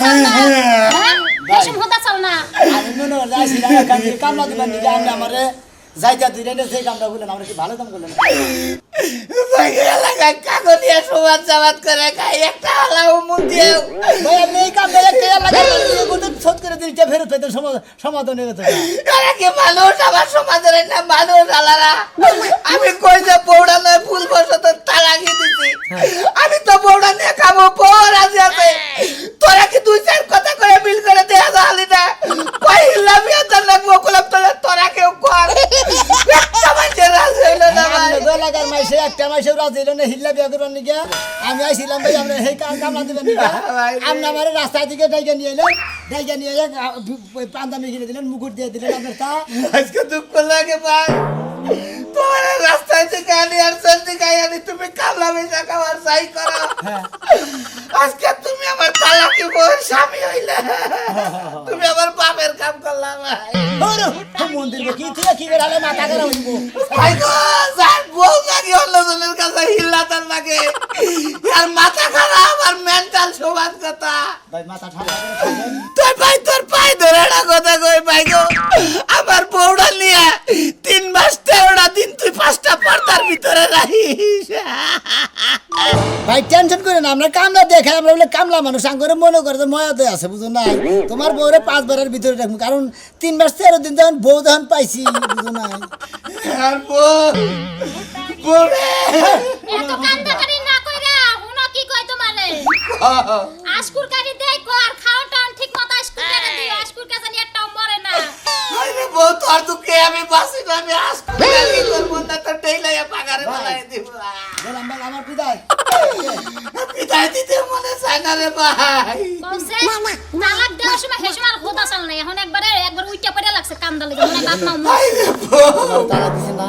চাল না হ্যাঁ রেশম হতা চাল না আমি মনে হল আসিলাম কামলা দিবেন দিকে আমি আমারে যাইতা দিলেন সেই কামটা বললেন আমরা কি ভালো কাম করলেন ভাই এলাকায় কাগলিয়া সমাজ জামাত করে খাই একটা হালাও মুখ দিয়েও ভাই আমি এই কামটা একটা লাগাই করতে শোধ করে দিতে ফেরত পেতে সমাধান হয়ে গেছে এরা কি মানুষ আমার সমাজের না মানুষ আলারা আমি কই যে বৌড়া নয় ফুল বসত তালাকি দিছি আমি তো বৌড়া নিয়ে খাবো পর আজ আছে তোরা কি দুই চার কথা করে মিল করে দেয়া যালি না কই লাভি আদার লাগবো কলম তোরা তোরা কেউ কর একটা মানুষের রাজ হইল না ভাই এলাকার মাইসে একটা মাইসে রাজি হইল না হিল্লা বিয়া করবার নিকে আমি আইছিলাম ভাই আমরা সেই কামলা দিবেন নিকে আপনি আমার রাস্তার দিকে ডাইকে নিয়ে এলেন ডাইকে নিয়ে পান্তামি কিনে দিলেন মুকুট দিয়ে দিলেন আপনার তা আজকে দুঃখ লাগে ভাই তোমার রাস্তায় থেকে আনি আর চলতে গাই আনি তুমি কামলা বেচা খাওয়ার চাই করো আজকে তুমি আমার তালাকি বউর স্বামী হইলে তুমি আমার বাপের কাম করলাম মন্দির কি তুই কি বেড়ালে মাথা খারাপ হইব ভাই গো যার বউ নাকি অন্যজনের কাছে হিল্লাতার লাগে আর মাথা খারাপ আর মেন্টাল সমান কথা ভাই মাথা ঠান্ডা করে খাবেন তোর ভাই তোর পায়ে ধরে না কথা কই ভাই গো আমার বউটা নিয়ে 3 মাস 13টা দিন তুই 5টা পর্দার ভিতরে রাখিস ভাই টেনশন করে না আমরা কামলা দেখাই আমরা বলে কামলা মানুষ আঙ্গরে মনে করে যে ময়াতে আছে বুঝো না তোমার বউরে 5 বারের ভিতরে রাখবো কারণ 3 মাস 13 দিন যখন বউ যখন পাইছি বুঝো না আর বউরে এত কান্দাকারি না কইরা উনা কি কয় তোমারে আশকুর কারি দেই কো আর খাওন টাউন ঠিক মতো আশকুর কারি দিও আশকুর কাছে নিয়ে একটাও মরে না আরে বউ তোর দুঃখে আমি বাসি না আমি আসতে কি করব না তো টেইলাইয়া পাগারে বালাই দিব বললাম ভাই আমার বিদায় বিদায় দিতে মনে চায় না রে ভাই কইছে তালাক দেওয়ার সময় হেসমা হতা চাল না এখন একবার উইটা পড়ে লাগছে কান্দা লাগে মনে বাপ নাও তারা দিছে না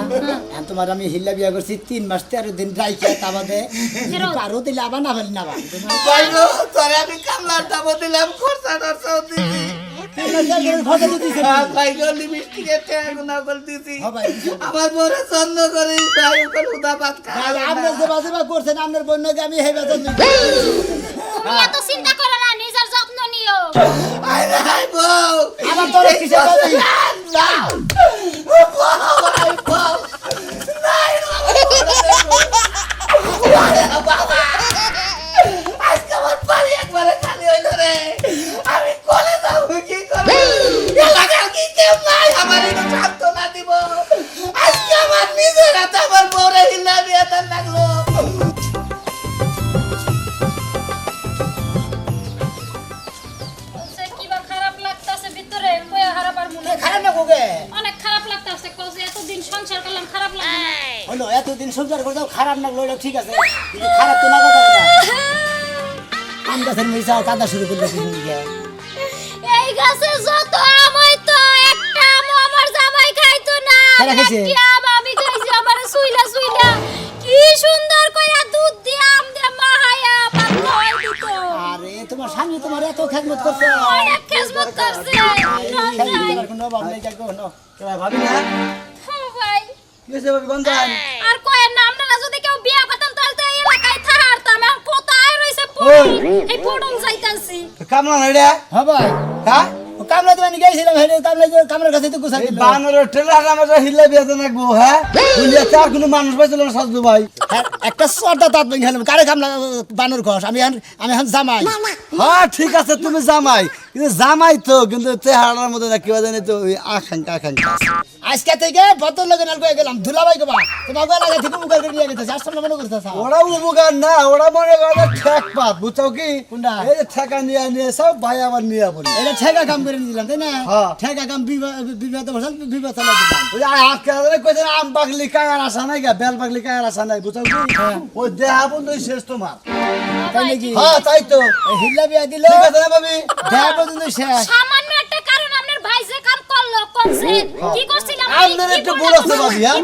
এখন তোমার আমি হিল্লা বিয়া করছি 3 মাস 13 দিন রাইখা তাবাদে যদি পারো দিলে আবার না বলি না ভাই গো তোরে আমি কামলার দাম দিলাম খরচা খরচাও দিছি ভাই গো লিপস্টিকের টাকা গুনা করতেছি আমার বড় যত্ন করে ভাই ওখানে উদা ভাত খায় আপনি যে বাজে বা করছেন আপনার বন্যকে আমি হেবা যত্ন তুমি এত চিন্তা করো না নিজের যত্ন নিও আরে হাই বউ আমার তোর কিসে বাজি না ভাই বউ নাই বাবা আজকে আমার বাড়ি একবারে খালি হইল রে আমি কলে যাবো কি করবো এলাকার কি কেউ নাই আমার একটু সান্ত্বনা দিব আজকে আমার নিজের হাতে আমার বউরে হিল্লা বিয়ে তার লাগলো সে কিবা খারাপ লাগতাছে ভিতরে কই খারাপ আর মনে খারাপ না কোকে অনেক খারাপ লাগতাছে কইছে এতদিন সংসার করলাম খারাপ লাগে না হলো এতদিন সংসার করতে খারাপ না লাগলো ঠিক আছে কিন্তু খারাপ তো না কথা না আম গাছের মিশাও কাঁদা শুরু করলে তুমি এই গাছে যত আম হইতো একটা আম আমার জামাই খাইতো না কারা খাইছে? একটা আম আমি খাইছি আমার সুইলা সুইলা কি সুন্দর কইরা দুধ দিয়ে আম দিয়ে মাহায়া পাতলা হই দিত আরে তোমার স্বামী তোমার এত খেদমত করছে অনেক খেজমত করছে তোমার কোনো অভাব নেই কাকু no তোমার ভাবি না হ্যাঁ ভাই কি হয়েছে ভাবি কোন যান আর কয়ের নাম না যদি কেউ বিয়া করতাম তাহলে তো এই এলাকায় থাকতাম এখন কোথায় রইছে পড়ুন এই পড়ুন যাইতাছি কামলা না রে হ্যাঁ ভাই হ্যাঁ ও কামলা তুমি গেছিলাম হেরে কামলার কাছে তো গুছা এই দিল বানরের ঠেলার আমার হিল্লা বিয়াতে নাকবো হ্যাঁ দুনিয়া চার কোনো মানুষ পাইছিল না সাজু ভাই একটা সর্দা তাত ভেঙে গেলাম কারে কামলা বানর ঘষ আমি এখন জামাই হ্যাঁ ঠিক আছে তুমি জামাই কিন্তু জামাই তো কিন্তু চেহারার মধ্যে না কেউ জানি তো ওই আকাঙ্ক্ষা আছে। আজকে থেকে বদল লগে নাল কয়ে গেলাম দুলাভাই গোবা তোমার গলা লাগে থেকে মুখের করে নিয়ে গেছে আজ সামনে মনে করতেছ ওরা উপকার না ওরা মনে করে ঠেক পাত বুঝছো কি কোনটা? এই যে ঠেকা নিয়ে সব ভাই আবার নিয়ে বলি এটা ঠেকা কাম করে দিলাম তাই না হ্যাঁ। ঠেকা কাম বিবাদ বসাল বিবাদ চালা দিলাম ওই আজকে কইছে আম পাগলি কায়ার আসা নাই গা বেল পাগলি কায়ার আসা নাই বুঝছো কি ওই দেহা বন্ধু শেষ তোমার তাই নাকি হ্যাঁ তাই তো এই হিল্লা বিয়া দিল ঠিক আছে না ভাবি দেয়া পর্যন্ত শেষ সামান্য একটা কারণ আপনার ভাই যে কাম করলো করছে কি করছিলাম আপনার একটু ভুল আছে ভাবি হ্যাঁ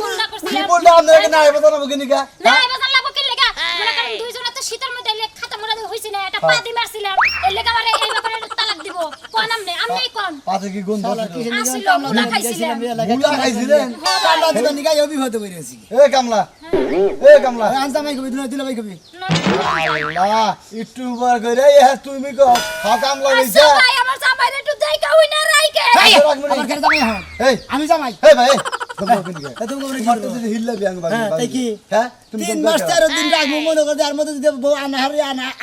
কি বললো আপনার না এবার জানাবো কি নিকা না এবার জানলা বকিল লেগা মনে করেন দুইজনে তো শীতের মধ্যে খাতা মোড়া হইছে না একটা পা দি মারছিলাম এই লেগা আমারে এই ব্যাপারে তালাক দিব কোন নাম নে আপনি কোন পাতে কি গন্ধ শালা আছে? কিসের নিগা আসিল, কামলা মুলা দিতে খাইছিলেন। গেছিলাম, এলাকায় মুলা খাইছিলেন? কামলা দিতে নিগা অভিভূত হয়ে গেছি। এ কামলা এ কামলা আনতা মাই কবি দিলা ভাই কবি। আল্লাহ একটু বার করে তুমি কো কামলা আচ্ছা হইছে ভাই আমার জামাইরে একটু দেইকা হই না রাইকে আমার কেন জামাই হন? এই আমি জামাই। এই ভাই তুমি কোন দিকে তুমি কোন তোমার তো যদি হিল্লা বিয়াং বাকি হ্যাঁ, তাই কি? হ্যাঁ তুমি 3 মাস 13 দিন রাখবো মনে করে আর মধ্যে যদি বউ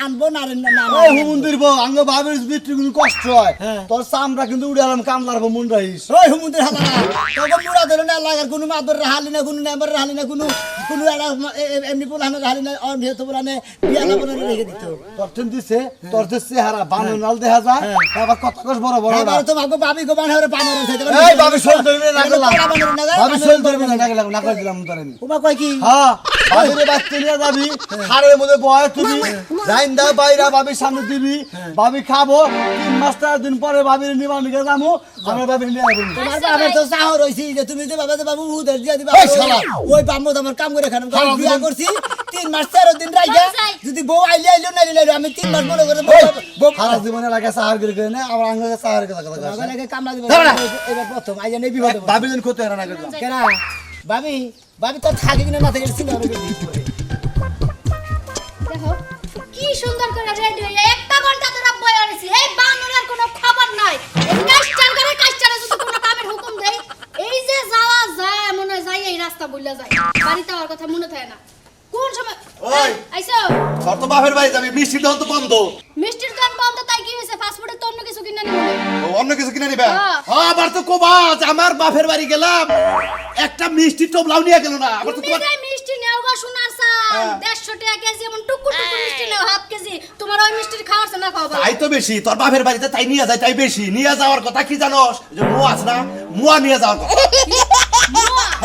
আনবো না না ওই হুমুন্দির বউ আঙ্গ ভাবের বিট্রি কিন্তু কষ্ট হয় হ্যাঁ। তোর চামড়া কিন্তু উড়ে আলাম কামলার মুন রাইস ওই হুমুন্দের হালারা তখন মুরা ধরে না লাগার কোনো মাদর হালি না কোনো নাম্বার হালি না কোনো কোনো এমনি পোলানো হালি না অন ভিতর পোলানে বিয়া না বলে রেখে দিত। তোর টেন দিছে তোর যে চেহারা বাননাল দেখা যায় আবার কত কস বড় বড় না এবার তো মাগো বাবি গো বানরে পানরে খাইতে এই বাবি শোল ধরবি না গেলাম বাবি শোল ধরবি না গেলাম না করে দিলাম তোর আমি ওমা কয় কি? হ্যাঁ বাবিরে বাচ্চা নিয়ে যাবি খাড়ের মধ্যে বয় তুমি লাইন দাও বাইরা বাবির সামনে দিবি বাবি খাবো 3 মাস 4 দিন পরে বাবির নিবা নিকে যামু আমরা বাবির নিয়ে আইবো তোমার বাবার তো সাহ রইছি যে তুমি যে বাবু উধার দিয়া দিবা। এই শালা। ওই বাম্মু তো আমার কাম করে খান শালা, বিয়া তুমি- করছি 3 মাস 13 দিন রাইগা যাই। যদি বউ আইলে আইলো না আইলো আমি 3 মাস মনে করে বউ সারা জীবনে লাগে সাহার করে করে না আবার আঙ্গ সাহার করে বাবা লাগে কামলা দিবা। দাঁড়া। এবার প্রথম আইয়া নেই বিবাদ হবে। বাবি যেন কত এরা না করলাম কেনা বাবি বাবি তো থাকে কিনা না থাকে ছিল আমি দেখো কি সুন্দর করে রেডি হয়ে একটা ঘন্টা ধরে বয়ে আছি এই বানরের কোনো খবর নাই এই কাস্টারে যদি কোনো কামের হুকুম দেয় এই যে যাওয়া যায় মনে হয় যাই এই রাস্তা বইলা যায় বাড়িতে আমার কথা মনে থাকে না কোন সময় ওই। আইছো তোর তো বাপের বাড়ি যাবি মিষ্টি দোকান তো বন্ধ মিষ্টির দোকান বন্ধ তাই কি হয়েছে ফাস্টফুডের তো অন্য কিছু কিনে নিব ও, অন্য কিছু কিনে নিবে হ্যাঁ। হ্যাঁ আবার তো কোবাজ আমার বাপের বাড়ি গেলাম একটা মিষ্টি টোপলাও নিয়ে গেল না আবার তো তুমি তোমার যে মিষ্টি নেও গো সোনার হ্যাঁ। 150 টাকা কেজি এমন টুকুর টুকুর মিষ্টি নেও হাফ কেজি তোমার ওই মিষ্টির খাওয়ার না খাওয়া তাই তো বেশি তোর বাপের বাড়িতে তাই নিয়ে যায় তাই বেশি নিয়ে যাওয়ার কথা কি জানোস যে মুয়া আছে না মুয়া নিয়ে যাওয়ার কথা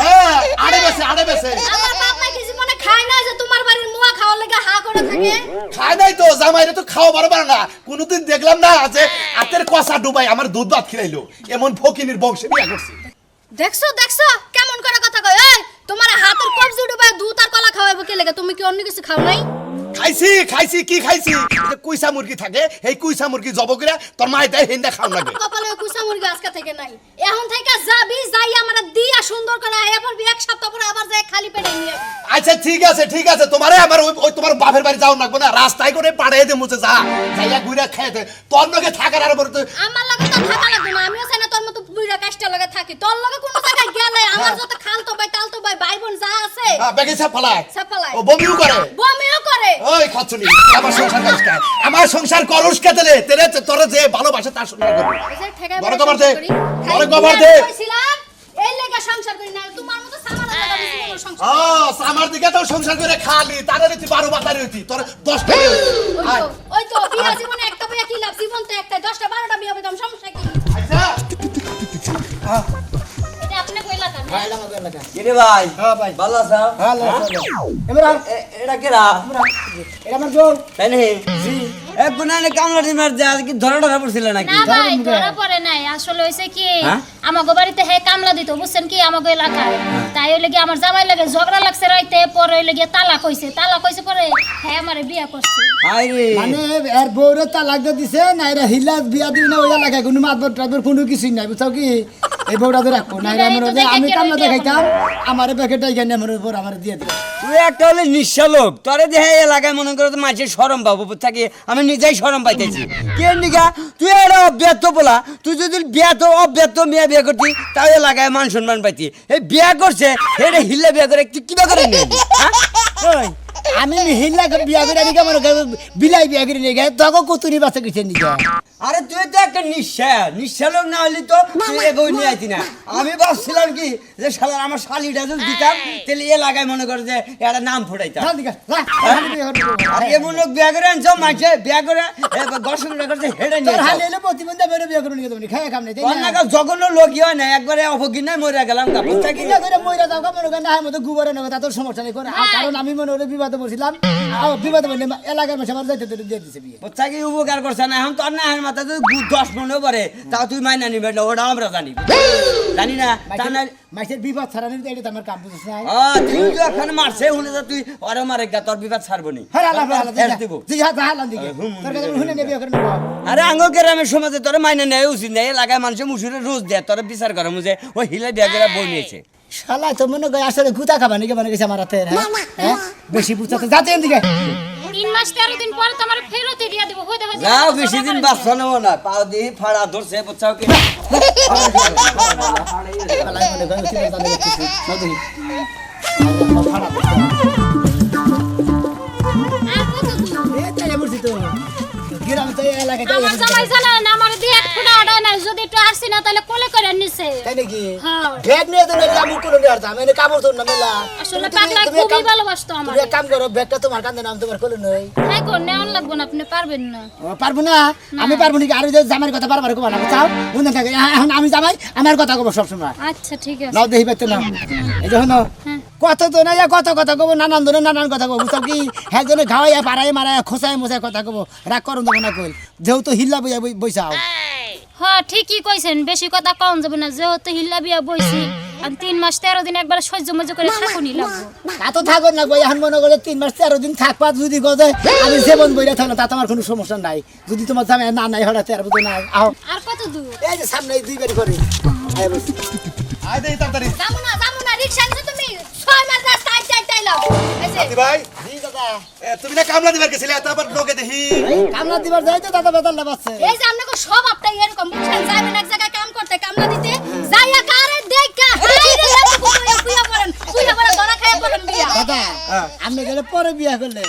হ্যাঁ আড়ে বেছে আমার বাপ মা কি জীবনে খায় না যে তোমার বাড়ির মুয়া খাওয়ার লাগা হা করে থাকে খায় নাই তো জামাইরে তো খাওয়া বরাবর না কোনোদিন দেখলাম না যে হাতের কষা ডুবাই আমার দুধ ভাত খিলাইলো এমন ফকিনির বংশে বিয়া করছি দেখছো দেখছো কেমন করে কথা কয় এই তোমার হাতের কবজি ডুবাই দুধ আর কলা খাওয়াবো কি লাগে তুমি কি অন্য কিছু খাও নাই খাইছি কি খাইছি এই যে কুইসা মুরগি থাকে এই কুইসা মুরগি জব করে তোর মাই দেয় হেন্দা খাও লাগে কপালে ওই কুসা মুরগি আজকে থেকে নাই এখন থেকে যাবি যাই আমরা দিয়া সুন্দর করে এরপর এক সপ্তাহ পরে আবার যাই খালি পেটে নিয়ে আচ্ছা ঠিক আছে তোমারে আমার ওই তোমার বাপের বাড়ি যাও লাগবে না রাস্তায় করে পাড়াই দে মুছে যা যাইয়া ঘুরে খেয়ে দে তোর লগে থাকার আর বড় তো আমার লগে তো থাকা লাগবে না আমিও চাই না তোর মতো বুইরা কাষ্টা লগে থাকি তোর লগে কোনো জায়গায় গেলে আমার যত খালতো ভাই তালতো ভাই বোন যা আছে বেগে ছাপ ফলায় সাপালাই ও বমিও করে বমিও করে ওই খাচ্ছনি আমার সংসার করিস কে আমার সংসার করস কে তেলে তেরে তোরে যে ভালোবাসে তার সংসার করবি এই যে ঠেকাই বড় বড় কবার দে, সংসার করি। বড় খালি কবার বিয়া দে। কইছিলাম, এই লেগা সংসার করি না তোমার মতো সামানা লাগা বেশি কোনো সংসার ও আমার দিকে তো সংসার করে খালি তারে তুই 12 বাতারি হইতি তোর 10 টা ওই তো বিয়া জীবনে একটা বিয়া কি লাভ জীবন তো একটা 10টা 12টা বিয়া হইতাম সমস্যা কি আচ্ছা এটা আপনি কইলা কেন ভাইলা মগে লাগা কিরে ভাই হ্যাঁ ভাই ভালো আছো ভালো আছে এবার এটা কেরা এটা আমার বউ তাই নাকি এ গুনানে কামলা ডিমার যা কি ধরা ধরা পড়ছিল নাকি না ভাই ধরা পড়ে নাই আসলে হইছে কি হ্যাঁ? আমাগো বাড়িতে হে কামলা দিত বুঝছেন কি আমাগো এলাকায় তাই হইলে কি আমার জামাই লাগে ঝগড়া লাগছে রাইতে পরে হইলে গিয়ে তালাক হইছে পরে হ্যাঁ আমারে বিয়া করছে হাই রে মানে এর বউরে তালাক দিয়ে দিছে না এরা হিলাস বিয়া দিবি না ওই এলাকায় কোনো মাতবর টাতবর কোনো কিছুই নাই বুঝছো কি এই বউটা তো রাখবো না এরা আমার আমি কামলা দেখাইতাম আমার প্যাকেটটা এখানে আমার উপর আমার দিয়ে দিবে তুই একটা হলে নিঃস্ব লোক তোরে দেহে এলাকায় মনে করে তো মাঝে শরম পাবো থাকি আমি নিজেই শরম পাইতেছি কে নিগা তুই একটা অব্যর্থ বলা তুই যদি অব্যর্থ মেয়ে বিয়ে করতি তাও এলাকায় মান সম্মান পাইতি এই বিয়া করছে এটা হিল্লা বিয়া করে তুই কিবা করে নিয়ে ওই আমি হিল্লা বিয়া করে নিকে আমার বিলাই বিয়া করে নিয়ে গেছে তখন কতুরি বাচ্চা কিছু নিকে আরে তুই তো একটা নিঃস্ব লোক না হইলি তো তুই এ বই নিয়ে আইতি না আমি ভাবছিলাম কি যে শালা আমার শালিটা যদি দিতাম তাহলে এলাকায় মনে করে যে একটা নাম ফুটাইতাম আর এমন লোক বিয়া করে আনছো মাঝে বিয়া করে গসনটা করছে হেডে নিয়ে যাও। প্রতিবন্ধী বেরো বিয়া করে নিকে তুমি খায় কাম নাই তাই তোর না নাকা জঘন্য লোকই হয় না একবারে অপঘিনায় মরে গেলাম কাপড় থাকি কিনা করে মইরা যাও মনে করেন না মতো গুবরে নেবে তাদের সমস্যা নেই কারণ আমি মনে হলে বিবাদ বসছিলাম বিপদে বললে এলাকার মাসে আমার যাইতে দিয়ে দিছে বিয়ে বাচ্চা কি উপকার করছে না এখন তো আর না এর মাথা তো 10 মনেও পারে তাও তুই মাইনা নিবে না ওটা আমরা জানি জানি না তা না মাসের বিপদ ছাড়া নিতে এটা তো আমার কাম বুঝছিস না তুই তো এখন মারছে শুনে তো তুই ওরে মারে গা তোর বিবাদ ছাড়বো নি হ্যাঁ আল্লাহ আল্লাহ দিব জি হ্যাঁ হালান দিকে তোর কাছে শুনে নেবে ওখানে আরে আঙ্গ গ্রামের সমাজে তোর মাইনা নেয় উচিত নেই এলাকায় মানুষের মুসুরে রোজ দেয় তোর বিচার করে মুঝে ওই হিলে বিয়া করে বই নিয়েছে শালা তো মনে করে আসলে গুতা খাবা নাকি মানে গেছে আমার হাতে হ্যাঁ বেশি বুঝতে যাতে এদিকে 3 মাস 13 দিন পরে তোমার ফেরত দিয়ে দেব হইতে হইতে যাও বেশি দিন বাঁচছো না না পাও দিয়ে ফাড়া ধরছে বাচ্চাও কি শালা মনে করে কি জানে কিছু না দেখি আর কত দূর এ তাই বলছি তো গ্রামে তো এলাকায় আমার জামাই জানা না আমার দিয়ে এক ফোঁটা আড়াই নাই যদি একটু আসছি না তাহলে কোলে করে নিছে তাই নাকি হ্যাঁ ব্যাগ নিয়ে তো আমি কোন নিয়ে আসতাম এনে কাপড় তো না মেলা আসলে পাগলা খুবই ভালোবাসতো আমার তুমি এক কাম করো ব্যাগটা তোমার কান্দে নাম তোমার কোলে নই হ্যাঁ গো নেওয়ান লাগবো না আপনি পারবেন না পারবো না আমি পারবো নাকি আর জামাইয়ের কথা বারবার কবা না চাও বুঝতে থাকে এখন আমি জামাই আমার কথা কব সব সময় আচ্ছা ঠিক আছে নাও দেখি পেতে না এই যে হনো কত তো না কত কথা কব নানান ধরে নানান কথা কব বুঝছো কি হ্যাঁ জনে ঘাওয়াই পাড়াই মারাই খোসাই মোসাই কথা কব রাগ করুন দেবো না কই যেহেতু হিল্লা বইয়া বইসাও হ্যাঁ ঠিকই কইছেন বেশি কথা কম যাবে না যেহেতু হিল্লা বিয়া বইছি আর 3 মাস 13 দিন একবার সহ্য মজা করে থাকুনি লাগবো তা তো থাকো না গো এখন মনে করে 3 মাস 13 দিন থাকবা যদি গজে আমি জীবন বইরা থাকলে তা তোমার কোনো সমস্যা নাই যদি তোমার জামাই না নাই হঠাৎ 13 দিন নাই আও আর কত দূর এই যে সামনে দুই বাড়ি করে আয় বস আয় দেই তাড়াতাড়ি যাবো না রিকশা নিয়ে তুমি 6 মাস রাস্তা চাই লাও এই যে সাথী ভাই জি দাদা তুমি না কামলা দিবার গেছিলে তারপর লোকে দেখি কামলা দিবার যাইতে দাদা বেতন লাগাচ্ছে এই যে আপনাকে সব আপটাই এরকম বুঝছেন যাবেন এক জায়গায় কাম করতে কামলা দিতে যাইয়া কারে দেখা হাই রে পুয়া পড়েন ধরা খায় পড়েন বিয়া দাদা আপনি গেলে পরে বিয়া করলেন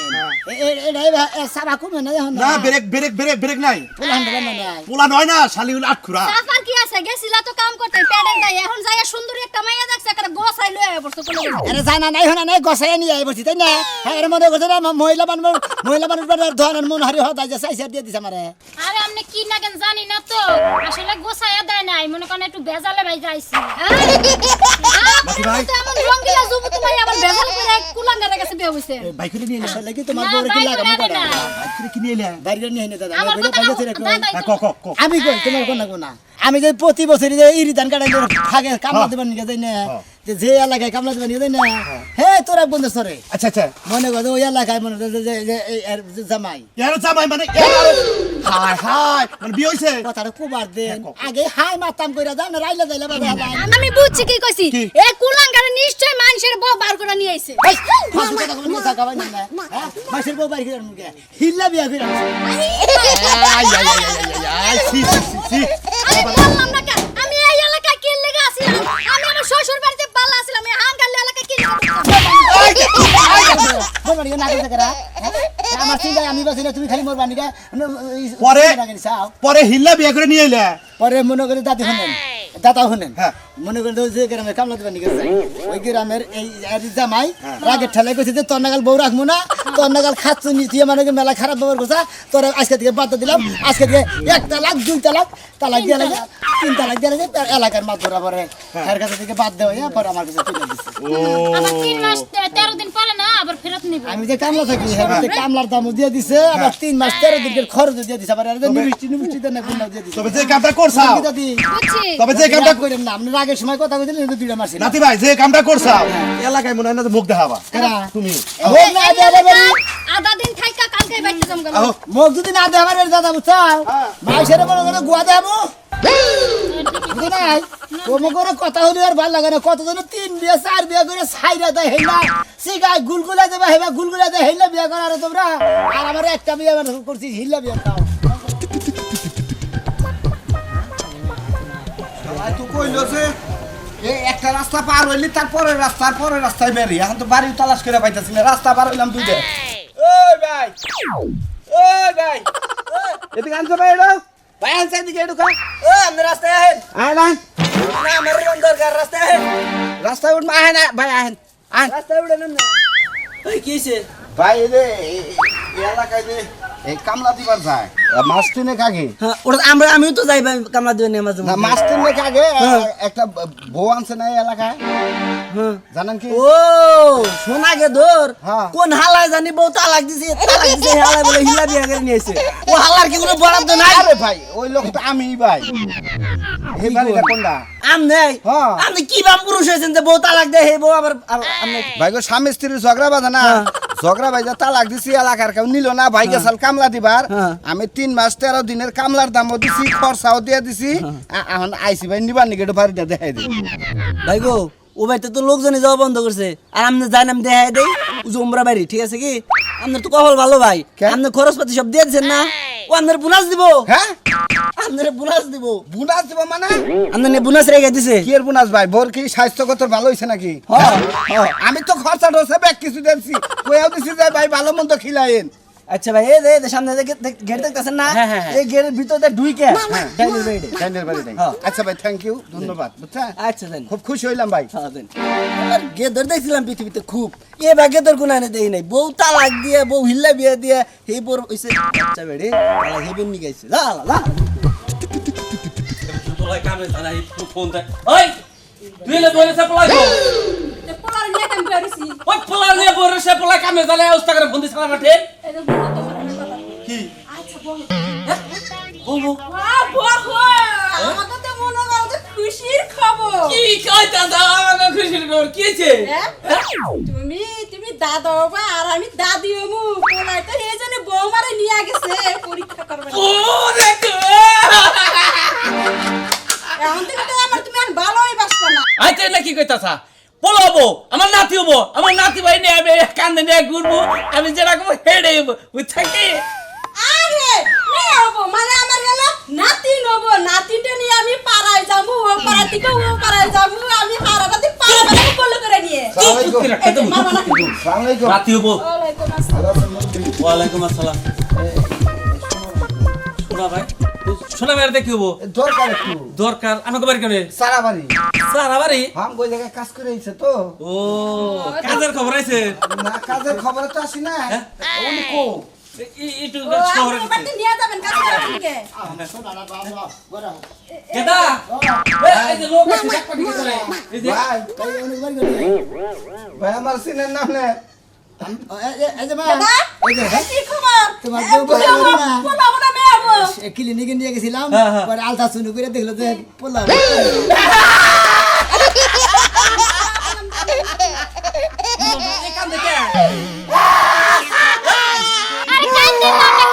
এটাই সারা কমে না এখন না ব্রেক নাই পুলান দেবেন না পোলা নয় না শালি হলো আটখুরা সাফার কি আছে গেছিলা তো কাম করতে পেটের গায়ে এখন যাইয়া সুন্দরী একটা মাইয়া দেখছে একটা গোছাই লয়ে পড়ছে কোলে আরে জানা নাই হনা নাই গসায় নিয়ে আই বসি তাই না হ্যাঁ এর মনে করছে না মহিলা মানুষ ধরনের মন হারি হতা যা সাইসার দিয়ে দিছে আমারে আরে আপনি কি না কেন জানি না তো আসলে গোছায়া দেয় নাই মনে করেন একটু বেজালে ভাই যাইছি ভাই? এমন রঙ্গিলা যুবতী ভাই আবার বেজাল করে কুলাঙ্গারের কাছে বিয়ে হইছে বাইকুরে নিয়ে এসে লাগি তোমার না, বউরে কি বাইক লাগাম করে করে না। বাইরে কি নিয়ে এলে বাইরে নিয়ে এনে দাদা আমার আমি কথা বাইরে ছেড়ে দাদা, হ্যাঁ, ক আমি কই তোমার কোন না আমি যে প্রতি বছরই যে ইরি ধান কাটাই থাকে কামলা দেবার নিয়ে যাই না যে এলাকায় কামলা দেবার নিয়ে যাই না হে তোরা বন্ধু সরে আচ্ছা মনে করো ওই এলাকায় মনে করো যে জামাই এর জামাই মানে হাই মানে বিয়ে হইছে কথাটা কুবার দেন আগে হাই মাতাম কইরা দাও না রাইলা যাইলা বাবা আমি বুঝছি কি কইছি এ কুলাঙ্গারে নিশ্চয় মানুষের বউ বার করে নিয়ে আইছে ফাঁসি কথা বলে নিয়ে থাকা হয় না হ্যাঁ মাসের বউ বাড়ি করে মুখে হিল্লা বিয়া করে আমি বললাম না কেন আমি এই এলাকায় কি লেগে আছিলাম আমি আমার শ্বশুর বাড়িতে ভালো আছিলাম আমি হাঙ্গাল এলাকায় কি বলবানি না করে করা আমার চিন্তা আমি বাসি না তুমি খালি মোর বানিকা পরে হিল্লা বিয়ে করে নিয়ে এলে পরে মনে করে দাদি শুনেন দাদা শুনেন হ্যাঁ। মনে করে যে গ্রামে কামলা দেবেন নিকে যাই ওই গ্রামের এই জামাই রাগের ঠেলাই কইছে যে তোর নাগাল বউ রাখবো না তোর নাগাল খাচ্ছ নিয়ে মানে মেলা খারাপ ব্যবহার করছা তোর আজকে থেকে বাদ দিলাম আজকে থেকে 1 তালাক 2 তালাক তালাক দিয়ে লাগে 3 তালাক দিয়ে লাগে এলাকার মাছ ধরা পরে এর কাছে থেকে বাদ দেওয়া পরে আমার কাছে তুলে দিছে আবার 3 মাস 13 দিন পরে না আবার ফেরত নিব আমি যে কামলা থাকি কামলার দামও দিয়ে দিছে আবার 3 মাস 13 দিনের খরচ দিয়ে দিছে আবার নিবিষ্টি দেন না গুণাও দিয়ে দিছে তবে যে কামটা করছাও দাদি বুঝছি তবে যে কামটা করেন না আপনি আগের সময় কথা কইছিলেন কিন্তু দুইটা মাসি নাতি ভাই যে কামটা করছাও এলাকায় মনে হয় না যে মুখ দেখাবা কেরা তুমি আধা দিন থাইকা কালকে বাইতে জম গেল আহো মুখ যদি না দেওয়া আমার দাদা বুঝছাও মাইসের বড় করে গুয়া দেবো বুঝো নাই ও মগর কথা হলি আর ভাল লাগে না কতজন 3 বিয়া 4 বিয়া করে ছাইরা দেয় হেলা সিগাই গুলগুলা দেবা হেবা গুলগুলা দেয় হেলা বিয়া করার তোমরা আর আমার একটা বিয়া করছি হিল্লা বিয়া দাও তুই কইলো যে এই একটা রাস্তা পার হইলি তারপরে রাস্তায় বেরি এখন তো বাড়ি তালাশ করে পাইতাছি না রাস্তা পার হইলাম তুই দে ওই ভাই এদিকে আনছো ভাই এডো ভাই আনছে এদিকে এডো কা আপনি রাস্তায় আহেন আয় না আমার দরকার রাস্তায় আহেন রাস্তায় উঠ আয় না ভাই আহেন আয় রাস্তায় উঠে নেন না কি হয়েছে ভাই এই এলাকায় যে এই কামলা দিবার যায় মাস তিনেক আগে হ্যাঁ ওটা আমিও তো যাই ভাই কামলা দিয়ে নিয়ে মাঝে না মধ্যে। মাস তিনেক আগে একটা বউ আনছে না এই এলাকায় হ্যাঁ। জানেন কি ও শোনা গে ধর হ্যাঁ। কোন হালায় জানি বউ তালাক দিছে এই হালায় বলে হিলা বিয়া করে নিয়েছে ও হালার কি কোনো বরাদ্দ নাই আরে ভাই ওই লোকটা আমি ভাই এই বাড়িটা কোনটা আমনে হ্যাঁ। আপনি কি বাম পুরুষ হয়েছেন যে বউ তালাক দেয় হে বউ আবার আমনে ভাই গো স্বামী স্ত্রীর ঝগড়া বাঁধে না ঝগড়া ভাই যা তালাক দিছি এলাকার কেউ নিল না ভাই গেছাল কামলা দিবার হ্যাঁ। আমি 3 মাস 13 দিনের কামলার দামও দিছি খরচাও দিয়ে দিছি এখন আইসি ভাই নিবার নিকে একটু বাড়িটা দেখাই দিই ভাই গো ও বাড়িতে তো লোকজনই যাওয়া বন্ধ করছে আর আপনি যাই আমি দেখাই দেই জমরা বাড়ি ঠিক আছে কি আপনার তো কপাল ভালো ভাই কে? আপনি খরচপাতি সব দিয়ে দিচ্ছেন না ও আপনার বোনাস দিব হ্যাঁ আপনার বোনাস দিব বুনাস দিব মানে আপনার বোনাস রেখে দিছে কি এর বুনাস ভাই বোর কি স্বাস্থ্যগত ভালো হইছে নাকি হ্যাঁ। আমি তো খরচা টরচা ব্যাগ কিছু দিয়েছি কইয়াও দিছি যে ভাই ভালো মন্দ খিলায়েন আচ্ছা ভাই এই যে সামনে গেট দেখতেছেন না হ্যাঁ, হ্যাঁ, হ্যাঁ। এই গেটের ভিতরে ঢুইকে ডাইনিং বেডে ক্যান্ডেল বাড়ি নাই হ্যাঁ। আচ্ছা ভাই থ্যাংক ইউ ধন্যবাদ বুঝছেন আচ্ছা দেন খুব খুশি হইলাম ভাই গেদর দেখছিলাম পৃথিবীতে খুব এ বা গেদর কোন আনে দেই নাই বউ তালাক দিয়ে বউ হিল্লা বিয়া দিয়ে এই বর হইছে আচ্ছা বেড়ে তালা হেবেন নি গাইছে লা লা লা পোলাই কামে জানাই ফোন দেয় ওই তুই লে বলে সে পোলাই গো তে পোলার নিয়ে কাম করেছি ওই পোলাই নিয়ে বলে সে পোলাই কামে জানাই অবস্থা করে ফোন দিছ আমাকে এই যে বলো তো মানে কথা কি আচ্ছা বলো বলবো আমাকে তো মনে করো যে খুশির খবর কি কইতা দাও আমাকে খুশির খবর কি হইছে তুমি দাদা বাবা আর আমি দাদি হমু পোলাই তো এই জন্য বৌমারে নিয়ে গেছে পরীক্ষা করবে ওরে গো এখন থেকে তো আমার তুমি আর ভালোই বাসবা না আইতে না কি কইতাছা পোলাবো আমার নাতি হবো আমার নাতি ভাই নিয়ে আমি কান্দে নিয়ে ঘুরবো আমি যেটা করবো হেডে বুঝছা কি আরে মেয়ে হবো মানে আমার গেল নাতি নবো নাতিটা নিয়ে আমি পাড়ায় যাবো ও পাড়া থেকে ও পাড়ায় যাবো আমি হারাটাতে পাড়া বলে করে নিয়ে এই যে মামা না আসসালামু আলাইকুম নাতি হবো ওয়ালাইকুম আসসালাম ওয়ালাইকুম আসসালাম শোনা ভাই শোনা ভাই দেখি হবো দরকার একটু দরকার আমাকে বাড়ি কেন সারা বাড়ি স্যার আবারই হাম ওই জায়গায় কাজ করে আইছে তো ও কাজের খবর আছে না কাজের খবরে তো আসি না উনি কো একটু ও খবর আপনি বাড়িতে নিয়ে যাবেন কাজ করার থেকে কেদা এই যে লোক আছে দেখবা কি করে এই যে ভাই ভাই আমার সিনের নাম নে এই যে মা দাদা এই যে কি খবর তোমার বউ তুই হবো পোলা বড় মেয়ে হবো ক্লিনিকে নিয়ে গেছিলাম হ্যাঁ, হ্যাঁ। পরে আলতা শুনু করে দেখলো যে পোলা এখান থেকে আরে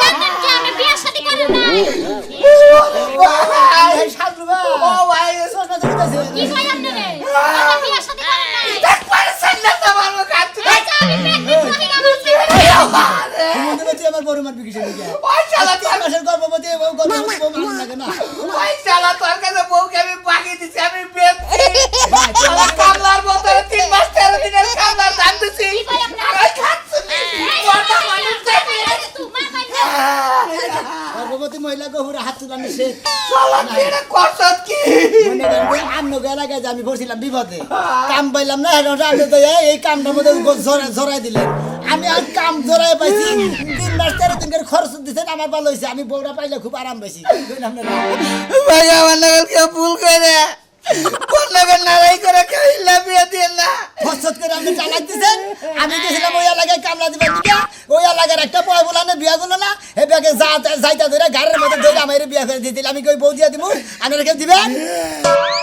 কান্দেন কি আমি বিয়ে শাদী করি নাই এই সাজু ভাই ও ভাই সোনা দেখতেছে কি কই আপনি রে আমি বিয়ে শাদী করি নাই পারছেন না তোমার মুখ কাটতে আচ্ছা আমি প্রেগনেন্ট করি আমার মনে হচ্ছে আমার বড় মার বিকিছে নাকি ওই শালা তিন মাসের গর্ভবতী গর্ভবতী বউ ভালো লাগে না ওই শালা তোর কাছে বউকে আমি বাকি দিছি আমি বেচছি শালা কামলার বোতলে 3 মাস 13 দিনের কামলার দাম দিছি আমি খাচ্ছি কথা মানুষ দেখি গর্ভবতী মহিলা গহুরে হাত তুলানি সে শালা কি এটা করছত কি মনে করেন আন্ন এলাকায় যে আমি পড়ছিলাম বিপদে কাম পাইলাম না এখন আপনি তো এই কামটার মধ্যে জড়াই দিলেন আমি আর কাম জড়াই পাইছি 3 মাস 13 দিনের খরচ দিচ্ছেন আমার ভালো হয়েছে আমি বউরা পাইলে খুব আরাম পাইছি বুঝলেন আপনারা ভাই আমার নাগাল কেউ ভুল করে কোন নাগাল নারাই করে কেউ ইল্লা বিয়ে দিয়ে না ফসত করে আপনি চালাক দিচ্ছেন আমি গেছিলাম ওই এলাকায় কামলা দিবার দিকে ওই এলাকার একটা বয় বলানে বিয়া করলো না হে বিয়াকে যাইতা ধরে গাড়ির মধ্যে ধরে আমার বিয়া করে দিয়েছিল আমি কই বউ দিয়া দিব আপনারা কেউ দিবেন